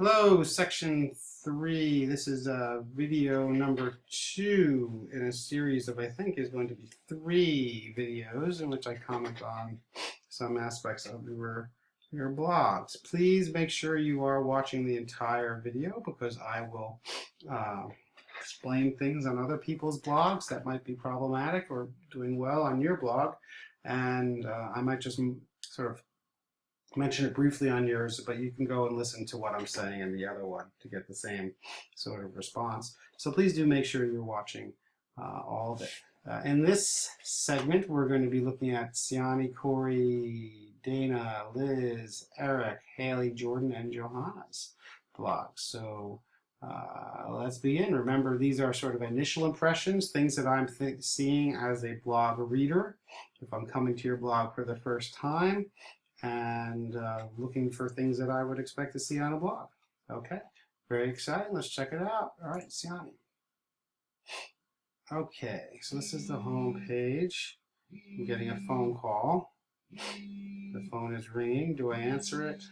Hello, section 3. This is video number 2 in a series of, I think, is going to be 3 videos in which I comment on some aspects of your blogs. Please make sure you are watching the entire video because I will explain things on other people's blogs that might be problematic or doing well on your blog. And I might just sort of mention it briefly on yours, but you can go and listen to what I'm saying in the other one to get the same sort of response. So please do make sure you're watching all of it. In this segment, we're going to be looking at Ciani, Corey, Dana, Liz, Eric, Haley, Jordan, and Johanna's blogs. So let's begin. Remember, these are sort of initial impressions, things that I'm seeing as a blog reader. If I'm coming to your blog for the first time, and looking for things that I would expect to see on a blog. Okay, very exciting. Let's check it out. All right, ciani. Okay, so this is the home page. I'm getting a phone call. The phone is ringing. Do I answer it?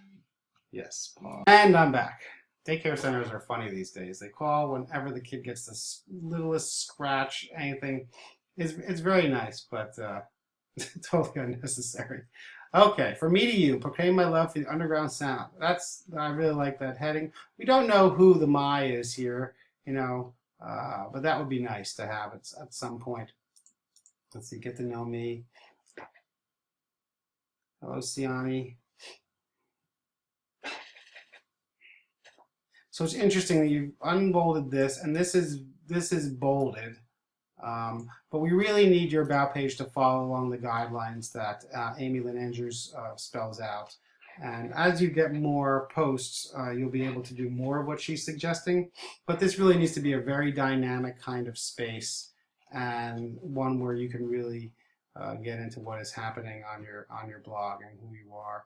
Yes. Pause. And I'm back. Daycare centers are funny these days. They call whenever the kid gets the littlest scratch, anything. It's very nice, but totally unnecessary. Okay, from me to you, proclaim my love for the underground sound. I really like that heading. We don't know who the my is here, but that would be nice to have at some point. Let's see, get to know me. Hello, ciani. So it's interesting that you've unbolded this, and this is bolded. But we really need your about page to follow along the guidelines that Amy Lynn Andrews spells out. And as you get more posts, you'll be able to do more of what she's suggesting. But this really needs to be a very dynamic kind of space, and one where you can really get into what is happening on your blog and who you are.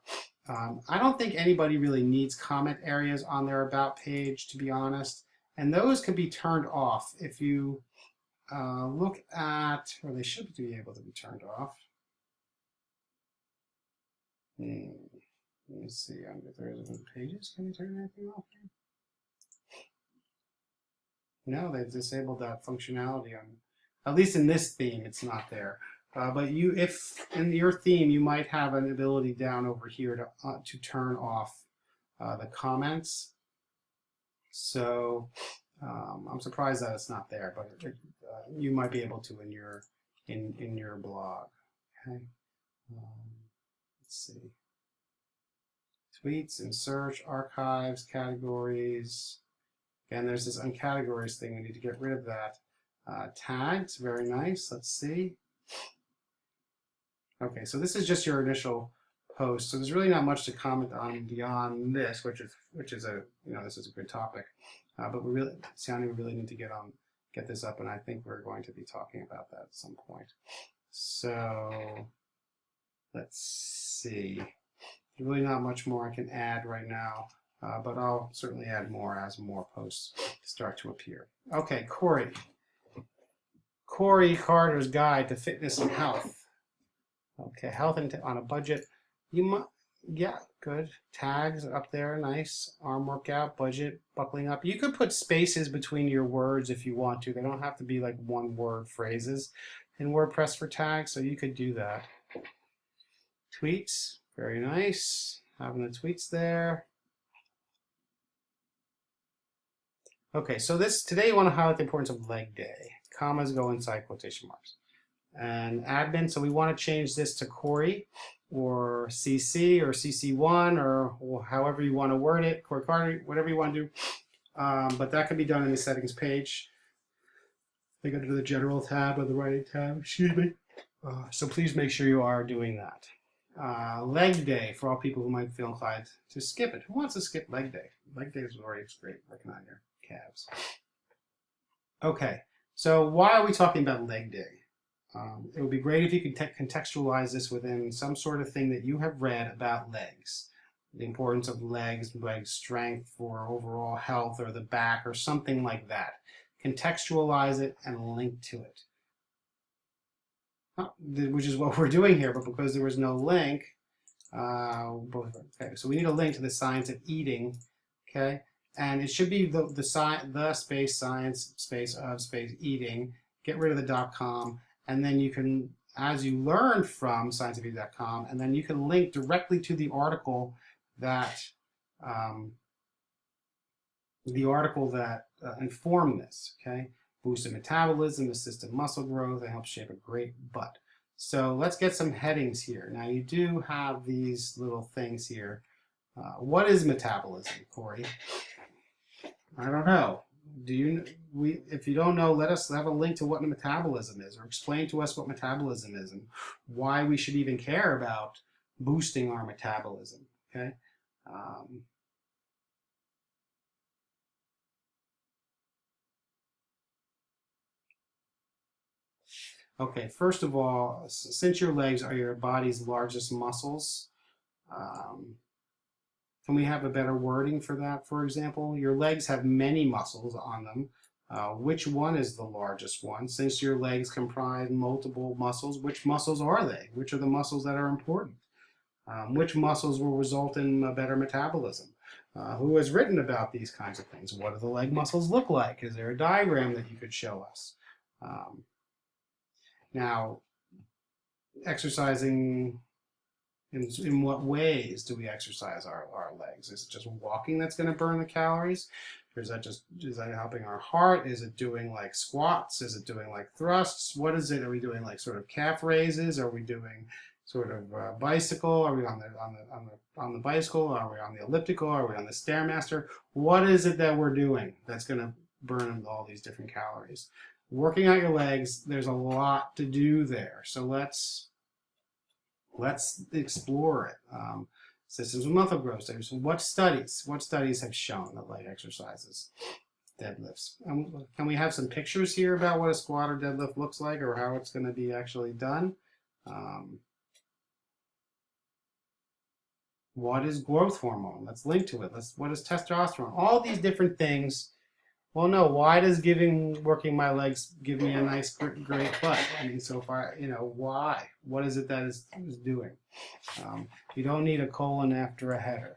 I don't think anybody really needs comment areas on their about page, to be honest. And those can be turned off if you look at, or they should be able to be turned off. Let me see, if there's other pages, can you turn anything off here? No, they've disabled that functionality on, at least in this theme, it's not there. But if in your theme, you might have an ability down over here to turn off the comments. So I'm surprised that it's not there, but you might be able to in your blog. Okay. Let's see. Tweets and search, archives, categories. Again, there's this uncategories thing. We need to get rid of that. Tags, very nice. Let's see. Okay, so this is just your initial post. So there's really not much to comment on beyond this, which is a this is a good topic. But ciani, we really need to get this up, and I think we're going to be talking about that at some point. So let's see. There's really not much more I can add right now, but I'll certainly add more as more posts start to appear. Okay, Corey Carter's Guide to Fitness and Health. Okay, health and on a budget. Yeah, good. Tags up there, nice. Arm workout, budget, buckling up. You could put spaces between your words if you want to. They don't have to be like one word phrases in WordPress for tags, so you could do that. Tweets, very nice. Having the tweets there. Okay, so today you want to highlight the importance of leg day. Commas go inside quotation marks. And admin, so we want to change this to Corey or CC or CC1 or however you want to word it, Corey Carter, whatever you want to do. But that can be done in the settings page. They go to the general tab or the writing tab, excuse me. So please make sure you are doing that. Leg day, for all people who might feel inclined to skip it. Who wants to skip leg day? Leg day is already great, working on your calves. Okay, so why are we talking about leg day? It would be great if you could contextualize this within some sort of thing that you have read about legs. The importance of leg strength for overall health, or the back, or something like that. Contextualize it and link to it. Which is what we're doing here, but because there was no link, okay, so we need a link to the science of eating, okay? and it should be the space science space of space eating. Get rid of the .com, and then you can, as you learn from scientific.com, and then you can link directly to the article that informed this. Okay, boosted metabolism, assisted muscle growth, and helps shape a great butt. So let's get some headings here. Now you do have these little things here. What is metabolism, Corey? I don't know. If you don't know, let us have a link to what metabolism is, or explain to us what metabolism is and why we should even care about boosting our metabolism. Okay. Okay, first of all, since your legs are your body's largest muscles, can we have a better wording for that? For example, your legs have many muscles on them. Which one is the largest one? Since your legs comprise multiple muscles, which muscles are they? Which are the muscles that are important? Which muscles will result in a better metabolism? Who has written about these kinds of things? What do the leg muscles look like? Is there a diagram that you could show us? Now, exercising, in what ways do we exercise our legs? Is it just walking that's going to burn the calories? Or is that helping our heart? Is it doing like squats? Is it doing like thrusts? What is it? Are we doing like sort of calf raises? Are we doing sort of bicycle? Are we on the bicycle? Are we on the elliptical? Are we on the Stairmaster? What is it that we're doing that's going to burn all these different calories? Working out your legs, there's a lot to do there. So let's explore it. Systems of muscle growth. What studies have shown that leg exercises, deadlifts? Can we have some pictures here about what a squat or deadlift looks like, or how it's going to be actually done? What is growth hormone? Let's link to it. What is testosterone? All these different things. Well, no, why does working my legs give me a nice, great butt? I mean, so far, why? What is it that is doing? You don't need a colon after a header.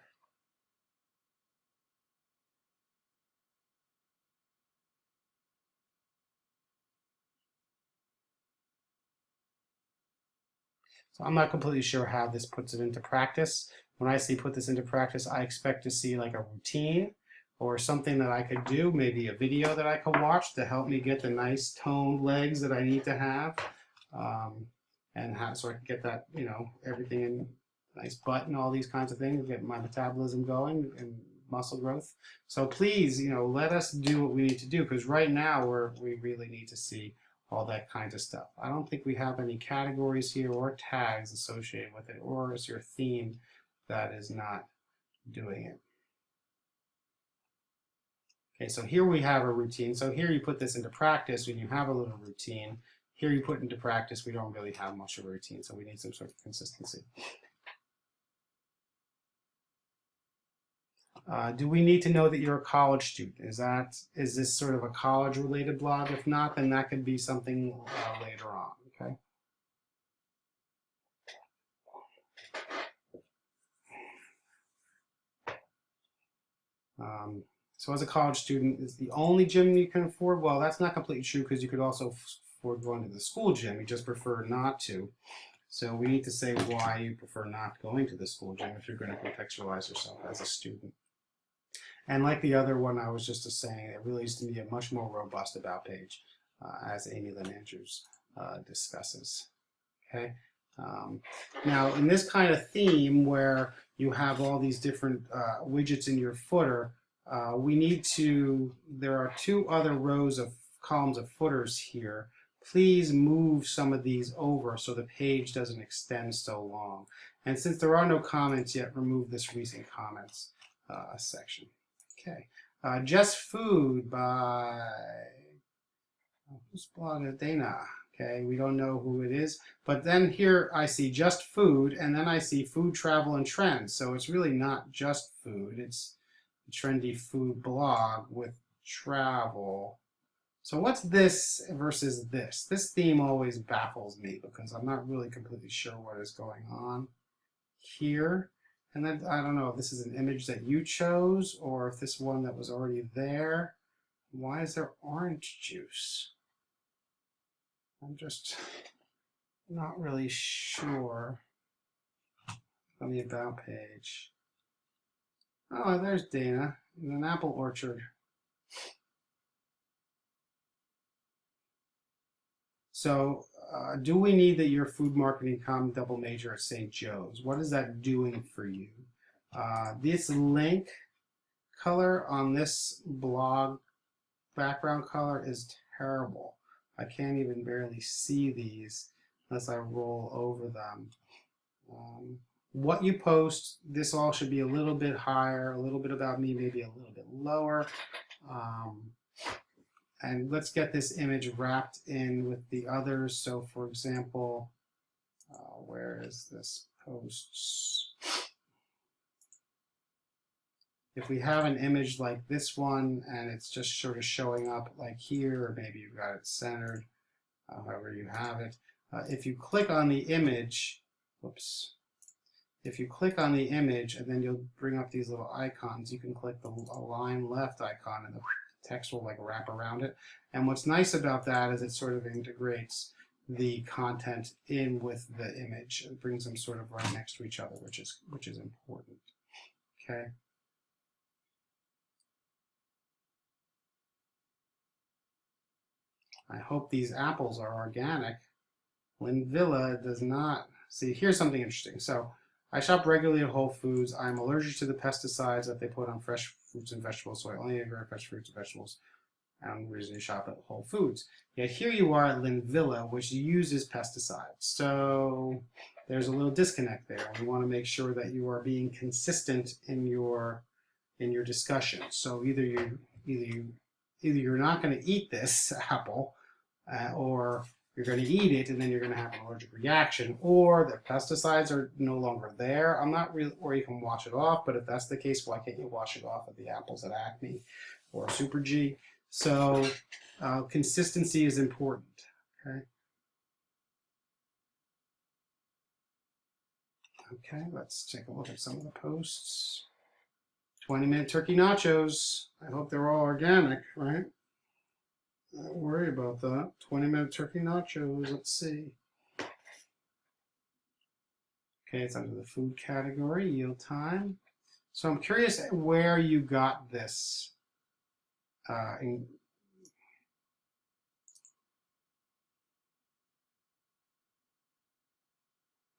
So I'm not completely sure how this puts it into practice. When I say put this into practice, I expect to see like a routine or something that I could do, maybe a video that I could watch to help me get the nice toned legs that I need to have, so I can get that, everything in nice butt and all these kinds of things, get my metabolism going and muscle growth. So please, let us do what we need to do, because right now we really need to see all that kinds of stuff. I don't think we have any categories here or tags associated with it, or is your theme that is not doing it. Okay, so here we have a routine. So here you put this into practice when you have a little routine. Here you put into practice, we don't really have much of a routine, so we need some sort of consistency. Do we need to know that you're a college student? Is this sort of a college-related blog? If not, then that could be something later on, okay? So as a college student, is the only gym you can afford? Well, that's not completely true, because you could also afford going to the school gym. You just prefer not to. So we need to say why you prefer not going to the school gym if you're going to contextualize yourself as a student. And like the other one I was just saying, it really used to be a much more robust about page, as Amy Lynn Andrews discusses. Okay. Now, in this kind of theme where you have all these different widgets in your footer, there are two other rows of columns of footers here. Please move some of these over so the page doesn't extend so long. And since there are no comments yet, remove this recent comments section. Okay. Just Food by, whose blog is Dana? Okay, we don't know who it is. But then here I see Just Food, and then I see Food, Travel, and Trends. So it's really not just food. It's a trendy food blog with travel. So what's this versus this? This theme always baffles me because I'm not really completely sure what is going on here. And then I don't know if this is an image that you chose or if this one that was already there. Why is there orange juice? I'm just not really sure on the About page. Oh, there's Dana in an apple orchard. So, do we need that your food marketing comm double major at St. Joe's? What is that doing for you? This link color on this blog background color is terrible. I can't even barely see these unless I roll over them. What you post, this all should be a little bit higher, a little bit about me, maybe a little bit lower. And let's get this image wrapped in with the others. So for example, where is this post? If we have an image like this one and it's just sort of showing up like here, or maybe you've got it centered, however you have it. If you click on the image, whoops. If you click on the image and then you'll bring up these little icons, you can click the align left icon and the text will like wrap around it. And what's nice about that is it sort of integrates the content in with the image. It brings them sort of right next to each other, which is important. Okay. I hope these apples are organic. Linvilla does not. See, here's something interesting. So I shop regularly at Whole Foods. I'm allergic to the pesticides that they put on fresh fruits and vegetables, so I only eat fresh fruits and vegetables. And reason shop at Whole Foods. Yet here you are at Linvilla, which uses pesticides. So there's a little disconnect there. We want to make sure that you are being consistent in your discussion. So either you're not going to eat this apple, or you're going to eat it and then you're going to have an allergic reaction, or the pesticides are no longer there. I'm not really, or you can wash it off, but if that's the case, why can't you wash it off of the apples at Acme or Super G? So consistency is important, okay? Okay, let's take a look at some of the posts. 20-minute turkey nachos. I hope they're all organic, right? Don't worry about that. 20-minute turkey nachos. Let's see. Okay, it's under the food category, yield time. So I'm curious where you got this.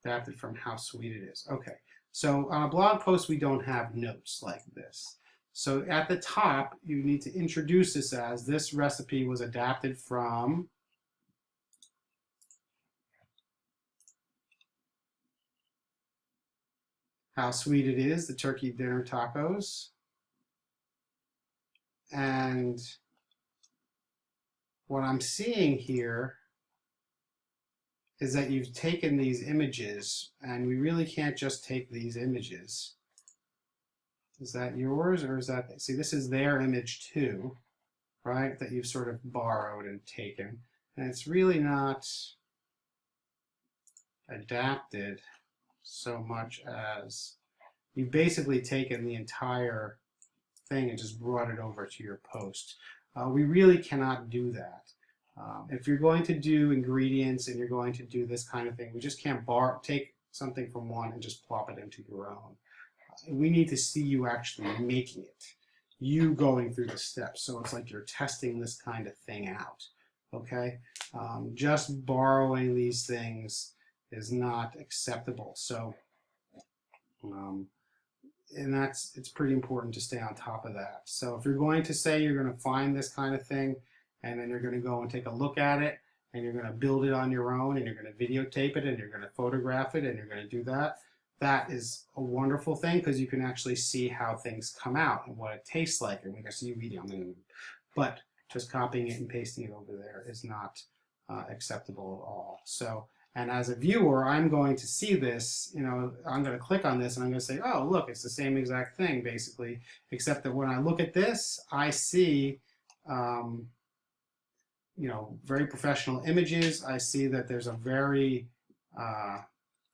Adapted from How Sweet It Is. Okay, so on a blog post, we don't have notes like this. So at the top, you need to introduce this as this recipe was adapted from How Sweet It Is, the turkey dinner tacos. And what I'm seeing here is that you've taken these images, and we really can't just take these images. Is that yours, or is that, see, this is their image too, right, that you've sort of borrowed and taken. And it's really not adapted so much as you've basically taken the entire thing and just brought it over to your post. We really cannot do that. If you're going to do ingredients and you're going to do this kind of thing, we just can't take something from one and just plop it into your own. We need to see you actually making it, you going through the steps. So it's like you're testing this kind of thing out, okay? Just borrowing these things is not acceptable. So, and it's pretty important to stay on top of that. So if you're going to say you're going to find this kind of thing, and then you're going to go and take a look at it, and you're going to build it on your own, and you're going to videotape it, and you're going to photograph it, and you're going to do that, that is a wonderful thing because you can actually see how things come out and what it tastes like, and we can see you eating them. But just copying it and pasting it over there is not acceptable at all. So, and as a viewer, I'm going to see this, you know, I'm going to click on this and I'm going to say, oh, look, it's the same exact thing, basically, except that when I look at this, I see, you know, very professional images. I see that there's a very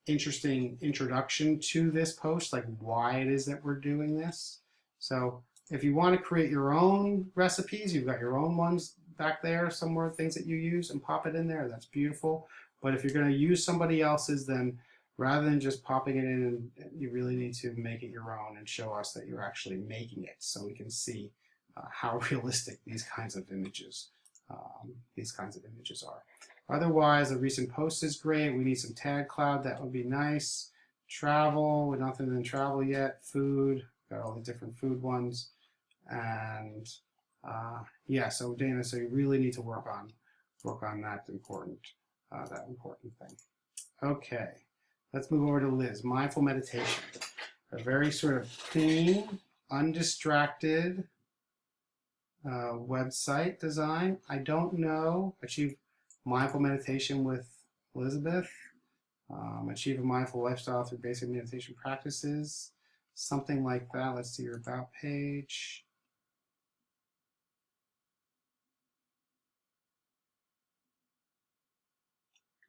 interesting introduction to this post, like why it is that we're doing this. So if you want to create your own recipes, you've got your own ones back there somewhere, things that you use, and pop it in there. That's beautiful. But if you're going to use somebody else's, then rather than just popping it in, you really need to make it your own and show us that you're actually making it, so we can see how realistic these kinds of images are. Otherwise, a recent post is great. We need some tag cloud. That would be nice. Travel, we're nothing in travel yet. Food, got all the different food ones. And yeah, so Dana, so you really need to work on that important thing. Okay, let's move over to Liz. Mindful meditation, a very sort of clean, undistracted website design. I don't know. Achieve mindful meditation with Elizabeth. Achieve a mindful lifestyle through basic meditation practices. Something like that. Let's see your about page.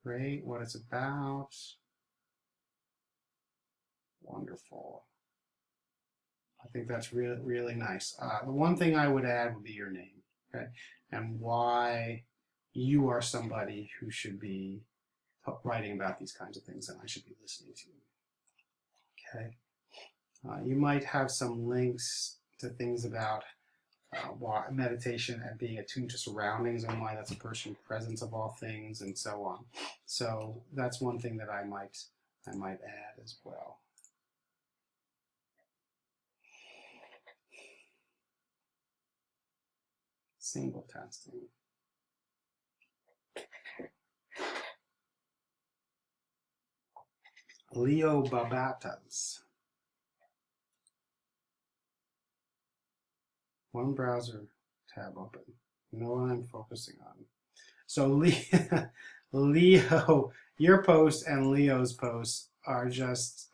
Great, what it's about. Wonderful. I think that's really, really nice. The one thing I would add would be your name, okay? And why you are somebody who should be writing about these kinds of things and I should be listening to you, okay? You might have some links to things about meditation and being attuned to surroundings and why that's a person presence of all things and so on. So that's one thing that I might add as well. Single testing. Leo Babatas. One browser tab open. Know what I'm focusing on. So Leo, your post and Leo's posts are just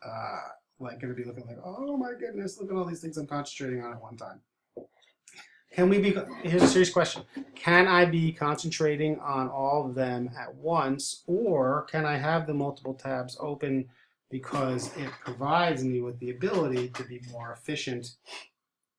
like going to be looking like, oh my goodness, look at all these things I'm concentrating on at one time. Can we be, here's a serious question. Can I be concentrating on all of them at once, or can I have the multiple tabs open because it provides me with the ability to be more efficient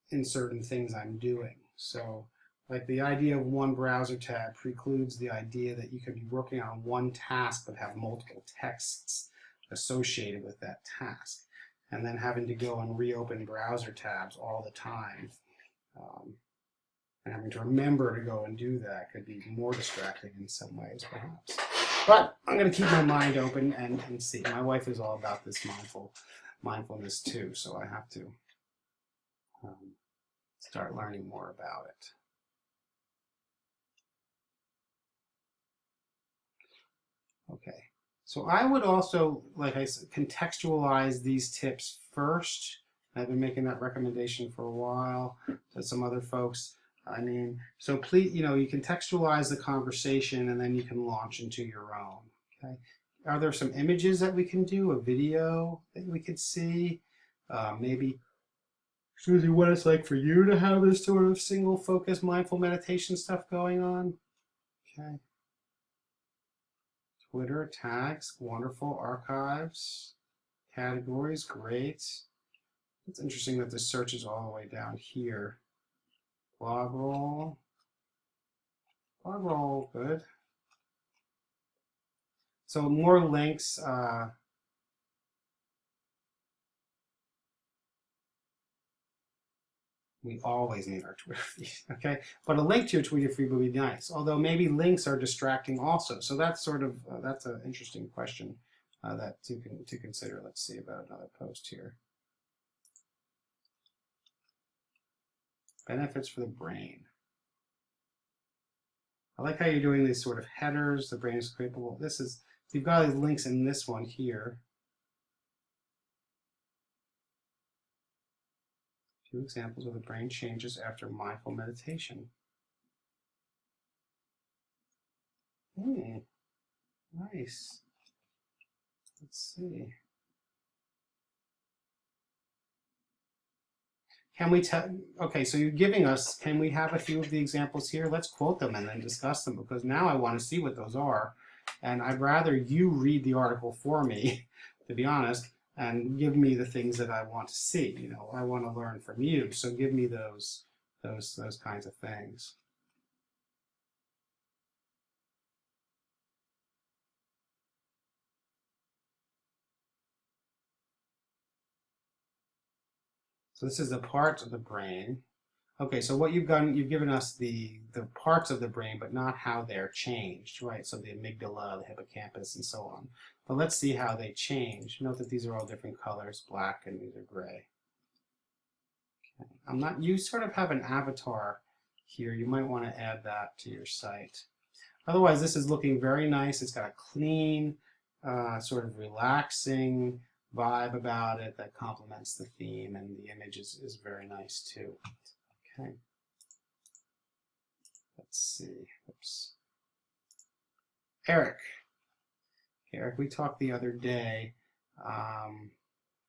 in certain things I'm doing? So like the idea of one browser tab precludes the idea that you can be working on one task but have multiple texts associated with that task, and then having to go and reopen browser tabs all the time. And having to remember to go and do that could be more distracting in some ways, perhaps. But I'm going to keep my mind open and see. My wife is all about this mindfulness too, so I have to start learning more about it. Okay, so I would also, like I said, contextualize these tips first. I've been making that recommendation for a while to some other folks. I mean, so please, you contextualize the conversation and then you can launch into your own, okay? Are there some images that we can do, a video that we could see? Maybe, Susie, what it's like for you to have this sort of single focus mindful meditation stuff going on, okay? Twitter, tags, wonderful, archives, categories, great. It's interesting that the search is all the way down here. Blog roll, good. So more links. We always need our Twitter feed, okay? But a link to your Twitter feed would be nice. Although maybe links are distracting also. So that's sort of that's an interesting question that to consider. Let's see about another post here. Benefits for the brain. I like how you're doing these sort of headers. The brain is capable. This is, you've got these links in this one here. A few examples of the brain changes after mindful meditation. Nice. Let's see. Can we tell, okay, so you're giving us, can we have a few of the examples here? Let's quote them and then discuss them, because now I want to see what those are. And I'd rather you read the article for me to be honest, and give me the things that I want to see. You know, I want to learn from you, so give me those kinds of things. So this is the parts of the brain. Okay, so what you've done, you've given us the parts of the brain, but not how they're changed, right? So the amygdala, the hippocampus, and so on. But let's see how they change. Note that these are all different colors, black and these are gray. Okay. You sort of have an avatar here. You might want to add that to your site. Otherwise, this is looking very nice. It's got a clean, sort of relaxing vibe about it that complements the theme, and the image is very nice too. Okay. Let's see. Oops. Eric. Eric, we talked the other day.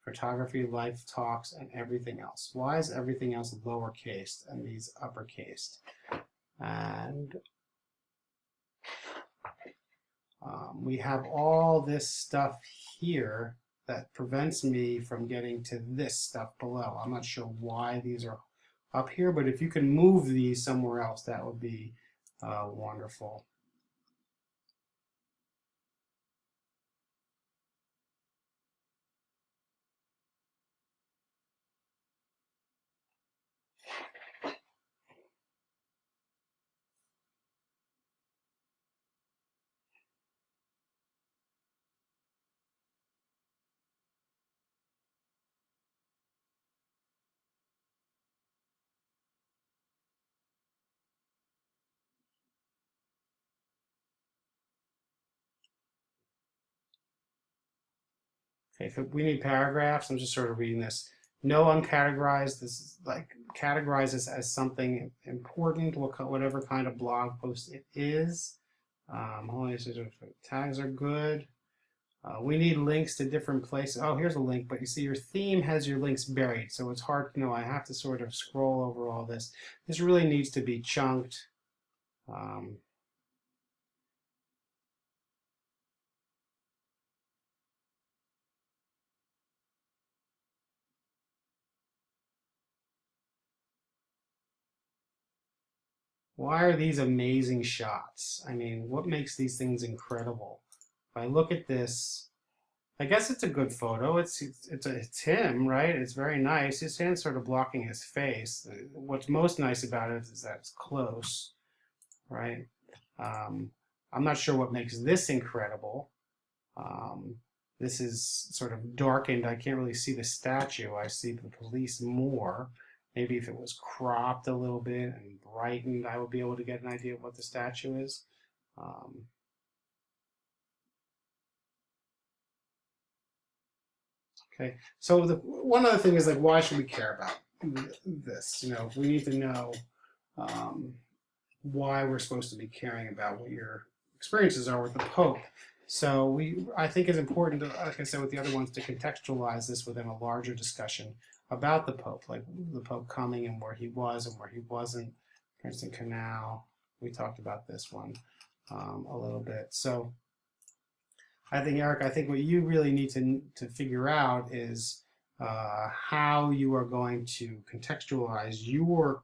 Photography, life talks, and everything else. Why is everything else lowercase and these uppercased? And we have all this stuff here that prevents me from getting to this stuff below. I'm not sure why these are up here, but if you can move these somewhere else, that would be wonderful. Okay, so we need paragraphs. I'm just sort of reading this. No uncategorized. This is like categorize this as something important, whatever kind of blog post it is. Tags are good. We need links to different places. Oh, here's a link, but you see your theme has your links buried, so it's hard to know. I have to sort of scroll over all this. This really needs to be chunked. Why are these amazing shots? I mean, what makes these things incredible? If I look at this, I guess it's a good photo. It's him, right? It's very nice. His hand's sort of blocking his face. What's most nice about it is that it's close, right? I'm not sure what makes this incredible. This is sort of darkened. I can't really see the statue. I see the police more. Maybe if it was cropped a little bit and brightened, I would be able to get an idea of what the statue is. Okay, so one other thing is like, why should we care about this? You know, we need to know why we're supposed to be caring about what your experiences are with the Pope. So I think it's important, to, like I said with the other ones, to contextualize this within a larger discussion about the Pope, like the Pope coming and where he was and where he wasn't. For instance, Canal, we talked about this one a little bit. So I think, Eric, I think what you really need to figure out is how you are going to contextualize your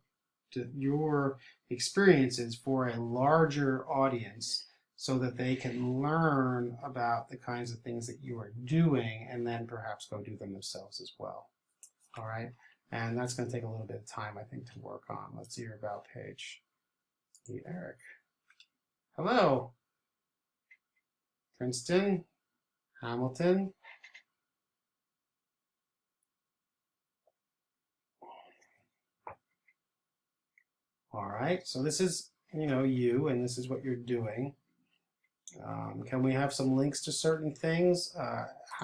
experiences for a larger audience so that they can learn about the kinds of things that you are doing and then perhaps go do them themselves as well. All right, and that's going to take a little bit of time, I think, to work on. Let's see your about page. Meet Eric. Hello. Princeton, Hamilton. All right, so this is, you, and this is what you're doing. Can we have some links to certain things?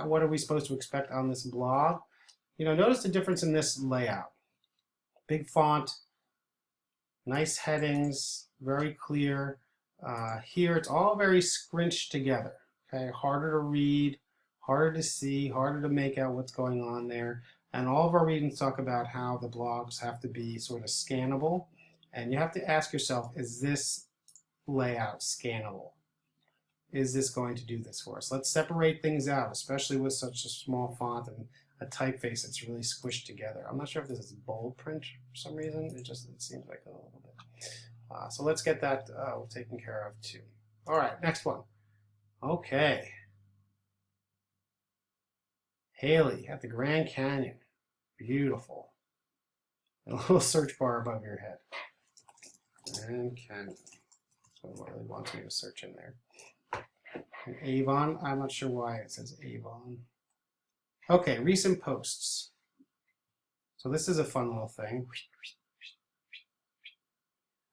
What are we supposed to expect on this blog? Notice the difference in this layout. Big font, nice headings, very clear. Here, it's all very scrunched together. Okay, harder to read, harder to see, harder to make out what's going on there. And all of our readings talk about how the blogs have to be sort of scannable. And you have to ask yourself, is this layout scannable? is this going to do this for us? Let's separate things out, especially with such a small font and a typeface that's really squished together. I'm not sure if this is bold print for some reason. It seems like a little bit. So let's get that taken care of too. All right, next one. Okay. Haley at the Grand Canyon. Beautiful. A little search bar above your head. Grand Canyon. That's what it really wants me to search in there. And Avon. I'm not sure why it says Avon. Okay, recent posts. So this is a fun little thing.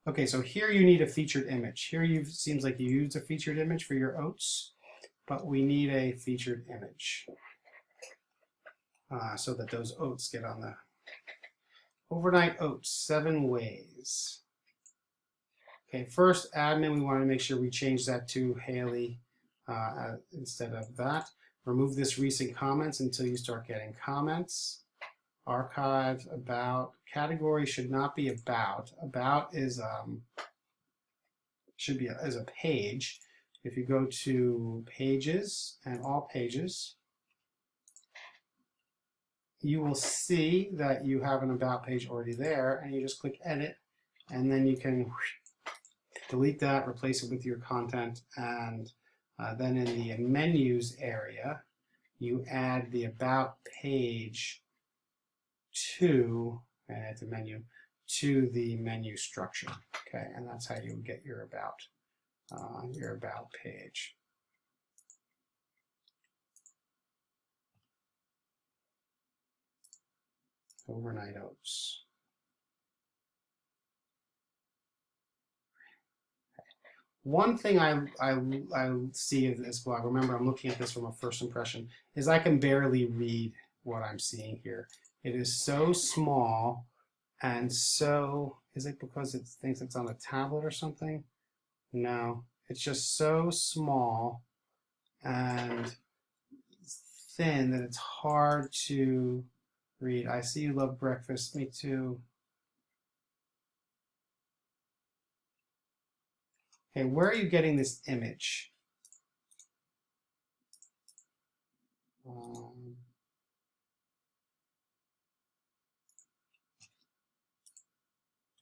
Okay, so here you need a featured image. Here seems like you used a featured image for your oats, but we need a featured image so that those oats get on the overnight oats, 7 ways. Okay, first admin, we want to make sure we change that to Haley instead of that. Remove this recent comments until you start getting comments. Archive, about. Category should not be about. About is should be as a page. If you go to pages and all pages, you will see that you have an about page already there, and you just click edit, and then you can delete that, replace it with your content, and then in the menus area, you add the about page to, and add the menu, to the menu structure. Okay, and that's how you get your about page. Overnight oats. One thing I see of this blog, remember I'm looking at this from a first impression, is I can barely read what I'm seeing here. It is so small and so, is it because it thinks it's on a tablet or something? No, it's just so small and thin that it's hard to read. I see you love breakfast, me too. Okay, where are you getting this image?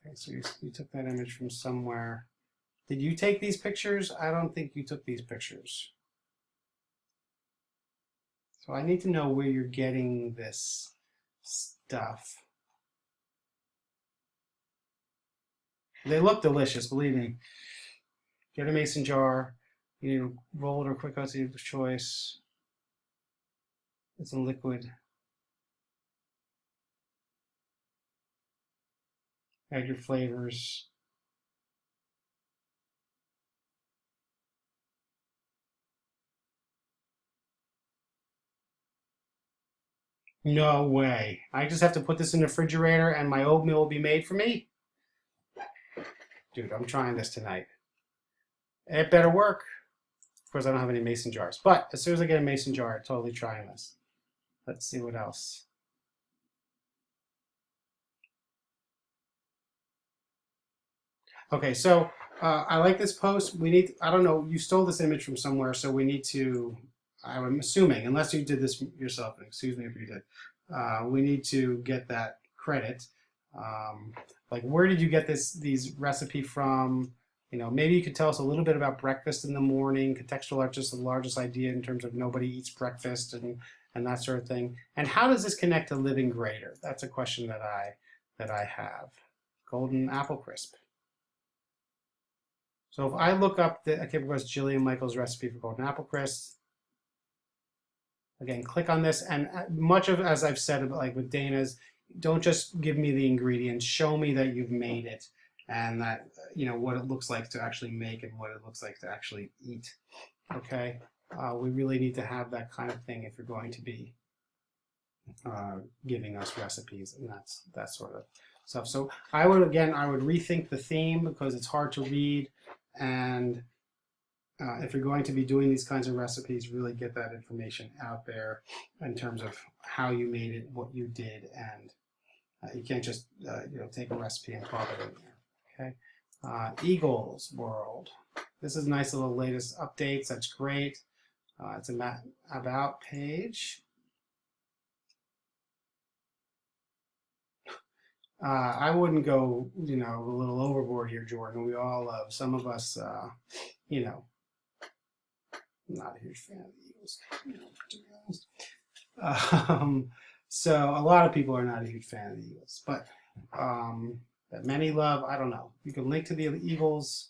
Okay, so you took that image from somewhere. Did you take these pictures? I don't think you took these pictures. So I need to know where you're getting this stuff. They look delicious, believe me. Get a mason jar. You need rolled or quick oats of choice. It's a liquid. Add your flavors. No way. I just have to put this in the refrigerator and my oatmeal will be made for me? Dude, I'm trying this tonight. It better work. Of course, I don't have any mason jars. But as soon as I get a mason jar, I'm totally trying this. Let's see what else. Okay, so I like this post. We need, I don't know, you stole this image from somewhere, so we need to, I'm assuming, unless you did this yourself, excuse me if you did, we need to get that credit. Like, where did you get these recipe from? You know, maybe you could tell us a little bit about breakfast in the morning, contextual just the largest idea in terms of nobody eats breakfast and that sort of thing. And how does this connect to living greater? That's a question that I have. Golden apple crisp. So if I look up I came across Jillian Michaels' recipe for golden apple crisp, again, click on this, and much of, as I've said, like with Dana's, don't just give me the ingredients, show me that you've made it and that, you know, what it looks like to actually make and what it looks like to actually eat, okay? We really need to have that kind of thing if you're going to be giving us recipes and that sort of stuff. So I would rethink the theme because it's hard to read, and if you're going to be doing these kinds of recipes, really get that information out there in terms of how you made it, what you did, and you can't just you know, take a recipe and plop it in there. Okay, Eagles World. This is nice little latest updates. That's great. It's a about page. I wouldn't go, you know, a little overboard here, Jordan. We all love. Some of us, you know, I'm not a huge fan of the Eagles, you know, to be honest. So a lot of people are not a huge fan of the Eagles, but that many love, I don't know. You can link to the Eagles.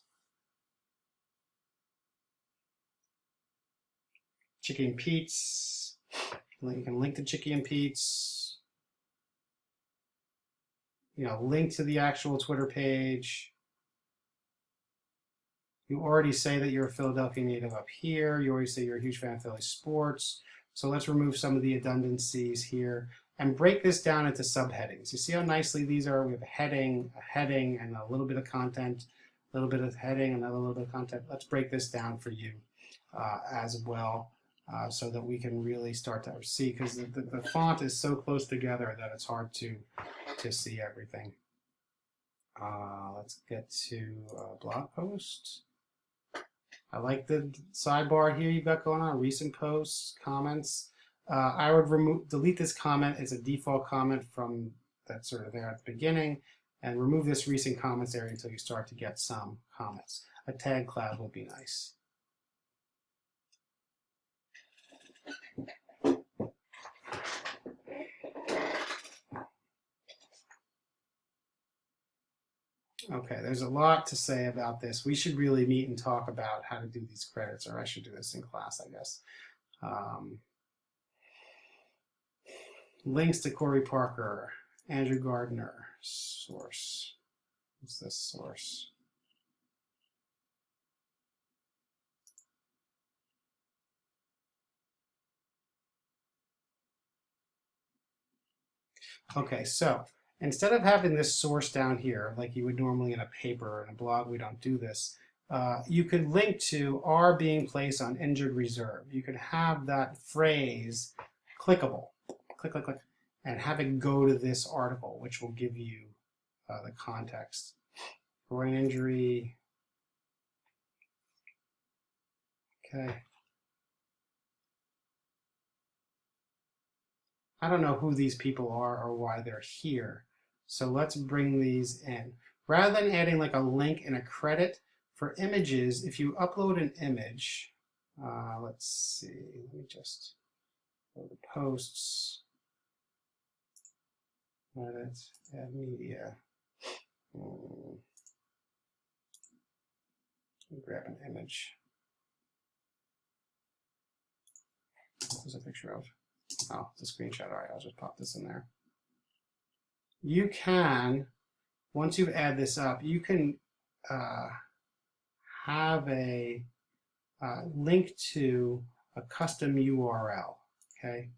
Chicky and Pete's. You can link to Chicky and Pete's. You know, link to the actual Twitter page. You already say that you're a Philadelphia native up here. You already say you're a huge fan of Philly sports. So let's remove some of the redundancies here and break this down into subheadings. You see how nicely these are? We have a heading, and a little bit of content, a little bit of heading, another little bit of content. Let's break this down for you as well so that we can really start to see, because the font is so close together that it's hard to see everything. Let's get to blog post. I like the sidebar here you've got going on, recent posts, comments. I would delete this comment. It's a default comment from that's sort of there at the beginning, and remove this recent comments area until you start to get some comments. A tag cloud would be nice. Okay, there's a lot to say about this. We should really meet and talk about how to do these credits, or I should do this in class, I guess. Links to Corey Parker, Andrew Gardner, source. What's this source? Okay, so instead of having this source down here, like you would normally in a paper or in a blog, we don't do this. You could link to "are being placed on injured reserve." You could have that phrase clickable, click, click, click, and have it go to this article, which will give you the context. Groin injury. Okay. I don't know who these people are or why they're here. So let's bring these in. Rather than adding like a link and a credit, for images, if you upload an image, let's see, let me just go to posts, edit, add media. Grab an image. What was a picture of? Oh, it's a screenshot. All right, I'll just pop this in there. You can, once you've added this up, you can have a link to a custom URL, okay?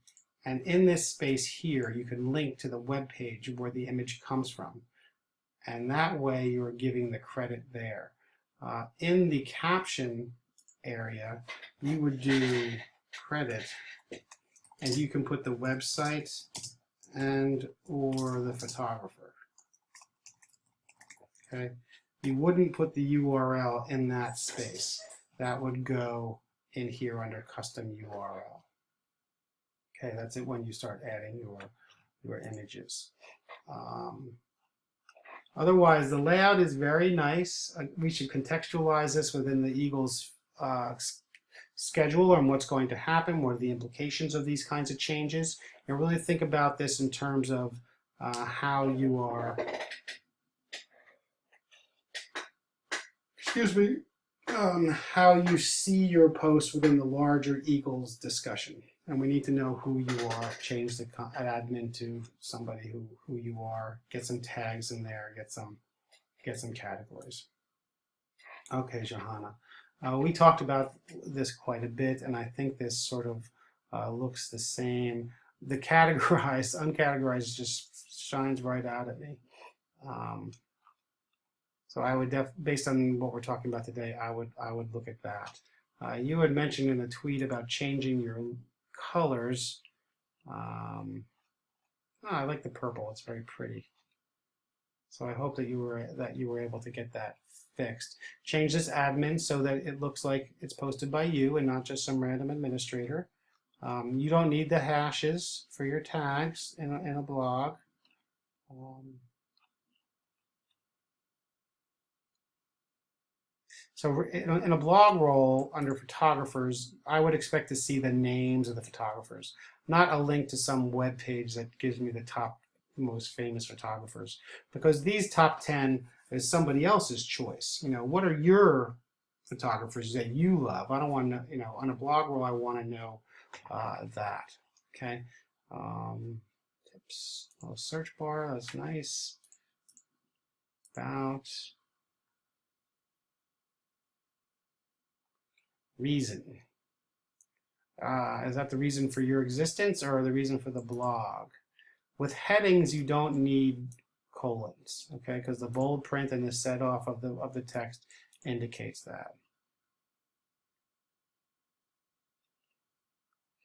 And in this space here, you can link to the web page where the image comes from. And that way you're giving the credit there. In the caption area, you would do credit, and you can put the website and or the photographer. Okay, you wouldn't put the URL in that space. That would go in here under custom URL. Okay, that's it when you start adding your images. Otherwise, the layout is very nice. We should contextualize this within the Eagles schedule and what's going to happen, what are the implications of these kinds of changes, and really think about this in terms of how you are, how you see your post within the larger Eagles discussion. And we need to know who you are, change the admin to somebody who you are, get some tags in there, get some categories. Okay, Johanna. We talked about this quite a bit, and I think this sort of looks the same. The categorized, uncategorized just shines right out at me. So I would based on what we're talking about today, I would look at that. You had mentioned in a tweet about changing your colors. I like the purple. It's very pretty. So I hope that you were able to get that fixed. Change this admin so that it looks like it's posted by you and not just some random administrator. You don't need the hashes for your tags in a blog. So in a blog role under photographers, I would expect to see the names of the photographers, not a link to some web page that gives me the top most famous photographers, because these top 10 is somebody else's choice. You know, what are your photographers that you love? I don't want to, you know, on a blog role, I want to know that. Okay. Tips. Oh, search bar. That's nice. About. Reason. Is that the reason for your existence or the reason for the blog? With headings, you don't need colons, okay? Because the bold print and the set off of the text indicates that.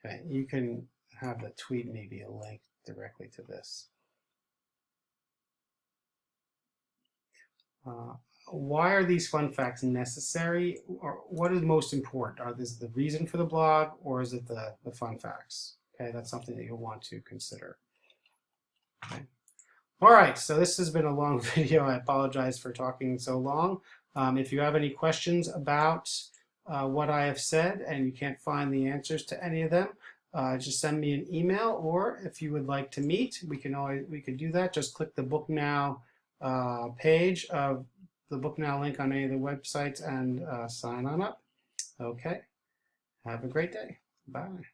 Okay, you can have the tweet maybe a link directly to this. Why are these fun facts necessary? Or what is most important? Are this the reason for the blog or is it the fun facts? Okay, that's something that you'll want to consider. Okay. All right, so this has been a long video. I apologize for talking so long. If you have any questions about what I have said and you can't find the answers to any of them, just send me an email, or if you would like to meet, we could do that. Just click the Book Now page of the Book Now link on any of the websites and sign on up. Okay, have a great day. Bye.